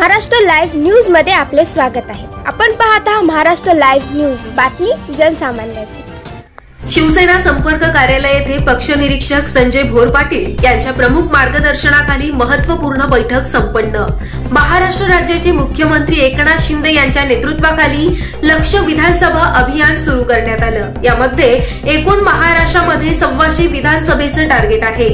Maharashtra live news मध्ये आपले स्वागत आहे। आपण पाहत आहात महाराष्ट्र लाईव्ह न्यूज, बातमी जनसामान्याची। शिवसेना संपर्क कार्यालय येथे पक्ष निरीक्षक संजय भोर पाटील यांच्या प्रमुख मार्गदर्शनाखाली महत्त्वपूर्ण बैठक संपन्न। महाराष्ट्र राज्याचे मुख्यमंत्री एकनाथ शिंदे यांच्या नेतृत्वाखाली लक्ष विधानसभा अभियान सुरू करण्यात आलं। यामध्ये एकूण महाराष्ट्रामध्ये 125 विधानसभेचे टार्गेट आहे।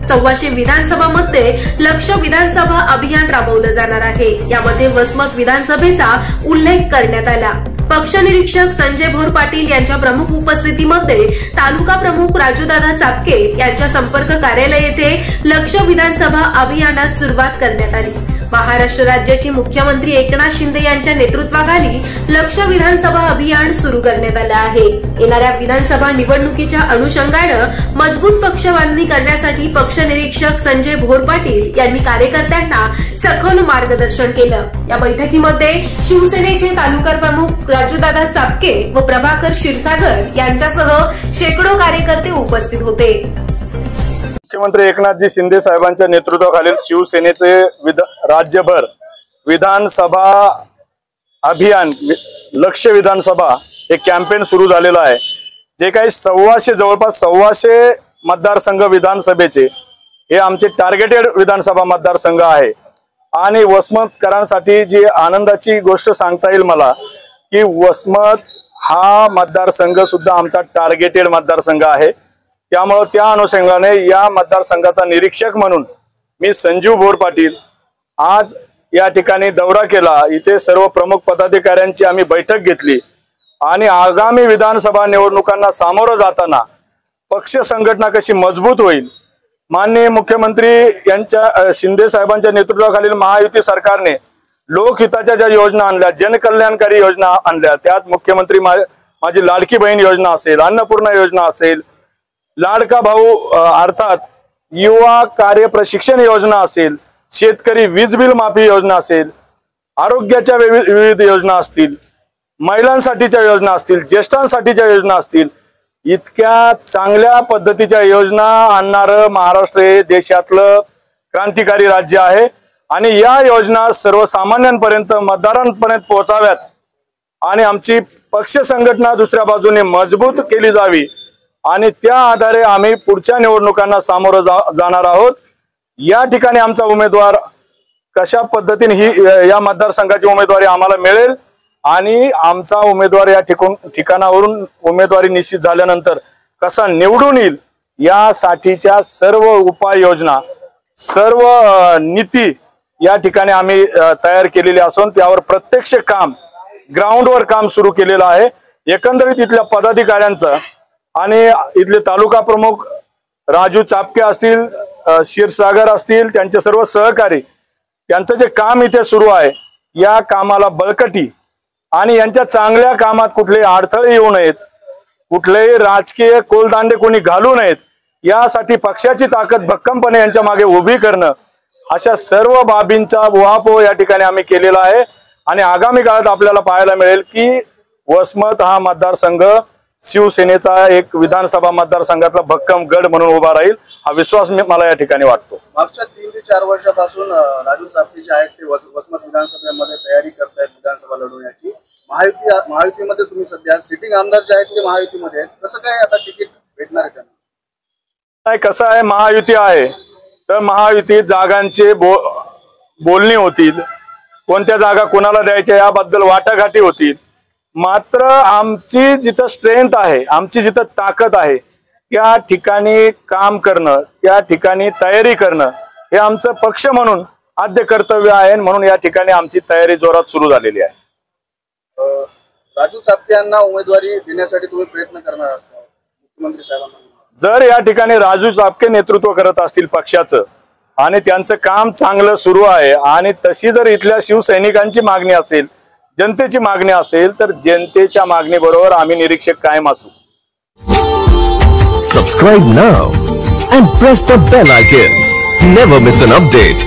125 विधानसभामध्ये लक्ष विधानसभा अभियान राबवलं जाणार आहे। यामध्ये वसमत विधानसभेचा उल्लेख करण्यात आला। पक्ष निरीक्षक संजय भोर पाटील यांच्या प्रमुख उपस्थितीमध्ये तालुका प्रमुख राजूदादा चापके यांच्या संपर्क कार्यालय येथे लक्ष विधानसभा अभियानास सुरुवात करण्यात आली। महाराष्ट्र राज्याचे मुख्यमंत्री एकनाथ शिंदे यांच्या नेतृत्वाखाली लक्ष विधानसभा अभियान सुरू करण्यात आलं आहे। येणाऱ्या विधानसभा निवडणुकीच्या अनुषंगाने मजबूत पक्षबांधणी करण्यासाठी पक्ष निरीक्षक संजय भोर पाटील यांनी कार्यकर्त्यांना सखोल मार्गदर्शन केलं। या बैठकीमध्ये शिवसेनेचे तालुका प्रमुख राजूदादा चापके व प्रभाकर क्षीरसागर यांच्यासह शेकडो कार्यकर्ते उपस्थित होते। मुख्यमंत्री एकनाथजी शिंदे साहेबांच्या नेतृत्वाखालील शिवसेनेचे राज्यभर विधानसभा अभियान लक्ष विधानसभा हे कॅम्पेन सुरू झालेलं आहे। जे काही जवळपास 125 मतदारसंघ विधानसभेचे हे आमचे टार्गेटेड विधानसभा मतदारसंघ आहे। आणि वसमतकरांसाठी जी आनंदाची गोष्ट सांगता येईल मला की वसमत हा मतदारसंघ सुद्धा आमचा टार्गेटेड मतदारसंघ आहे। त्यामुळे त्या अनुषंगाने या मतदारसंघाचा निरीक्षक म्हणून मी संजीव भोर पाटील आज या ठिकाणी दौरा केला। इथे सर्व प्रमुख पदाधिकाऱ्यांची आम्ही बैठक घेतली आणि आगामी विधानसभा निवडणुकांना सामोरं जाताना पक्ष संघटना कशी मजबूत होईल, माननीय मुख्यमंत्री यांच्या शिंदे साहेबांच्या नेतृत्वाखालील महायुती सरकारने लोकहिताच्या ज्या योजना आणल्या, जनकल्याणकारी योजना आणल्या, त्यात मुख्यमंत्री माझी लाडकी बहीण योजना असेल, अन्नपूर्णा योजना असेल, लाडका भाऊ अर्थात युवा कार्य प्रशिक्षण योजना असेल, शेतकरी वीज बिल माफी योजना असेल, आरोग्याच्या विविध योजना असतील, महिलांसाठीच्या योजना असतील, ज्येष्ठांसाठीच्या योजना असतील, इतक्या चांगल्या पद्धतीच्या योजना आणणारं महाराष्ट्र हे देशातलं क्रांतिकारी राज्य आहे। आणि या योजना सर्वसामान्यांपर्यंत मतदारांपर्यंत पोहोचाव्यात आणि आमची पक्ष संघटना दुसऱ्या बाजूने मजबूत केली जावी आणि त्या आधारे आम्ही पुढच्या निवडणुकांना सामोरं जाणार आहोत। या ठिकाणी आमचा उमेदवार कशा पद्धतीने या मतदारसंघाची उमेदवारी आम्हाला मिळेल आणि आमचा उमेदवार या ठिकाणावरून उमेदवारी निश्चित झाल्यानंतर कसा निवडून येईल यासाठीच्या सर्व उपाययोजना, सर्व नीती या ठिकाणी आम्ही तयार केलेली असून त्यावर प्रत्यक्ष काम ग्राउंडवर काम सुरू केलेलं आहे। एकंदरीत इथल्या पदाधिकाऱ्यांचं आणि इथले तालुका प्रमुख राजू चापके असतील, क्षीरसागर असतील, त्यांचे सर्व सहकारी, त्यांचं जे काम इथे सुरू आहे या कामाला बळकटी आणि यांच्या चांगल्या कामात कुठले अडथळे येऊ नयेत, कुठलेही राजकीय कोलदांडे कोणी घालू नयेत यासाठी पक्षाची ताकद भक्कमपणे यांच्या मागे उभी करणं, अशा सर्व बाबींचा उहापोह या ठिकाणी आम्ही केलेला आहे। आणि आगामी काळात आपल्याला पाहायला मिळेल की वसमत हा मतदारसंघ शिवसेनेचा एक विधानसभा मतदारसंघातला भक्कम गड म्हणून उभा राहील, हा विश्वास मला या ठिकाणी वाटतो। मागच्या 3 ते 4 वर्षापासून राजू चापके जे आहेत ते वसमत विधानसभेमध्ये तयारी करतायत विधानसभा लढवण्याची। महायुतीमध्ये तुम्ही सध्या सिटिंग आमदार जे आहेत ते महायुतीमध्ये आहेत, कसं काय आता तिकीट भेटणार आहे त्यांना? नाही, कसं आहे, महायुती आहे तर महायुतीत जागांचे बोलणी होतील, कोणत्या जागा कोणाला द्यायच्या याबद्दल वाटाघाटी होतील। मात्र आमची जिथं स्ट्रेंथ आहे, आमची जिथं ताकद आहे त्या ठिकाणी काम करणं, त्या ठिकाणी तयारी करणं हे आमचं पक्ष म्हणून आद्य कर्तव्य आहे। म्हणून या ठिकाणी आमची तयारी जोरात सुरू झालेली आहे। राजू चापके यांना उमेदवारी देण्यासाठी तुम्ही प्रयत्न करणार आहात मुख्यमंत्री साहेबांना? जर या ठिकाणी राजू चापके नेतृत्व करत असतील पक्षाचं आणि त्यांचं काम चांगलं सुरू आहे आणि तशी जर इथल्या शिवसैनिकांची मागणी असेल, जनतेची मागणी असेल तर जनतेच्या मागणीबरोबर आम्ही निरीक्षक कायम असू। Subscribe now and press the bell icon. Never miss an update.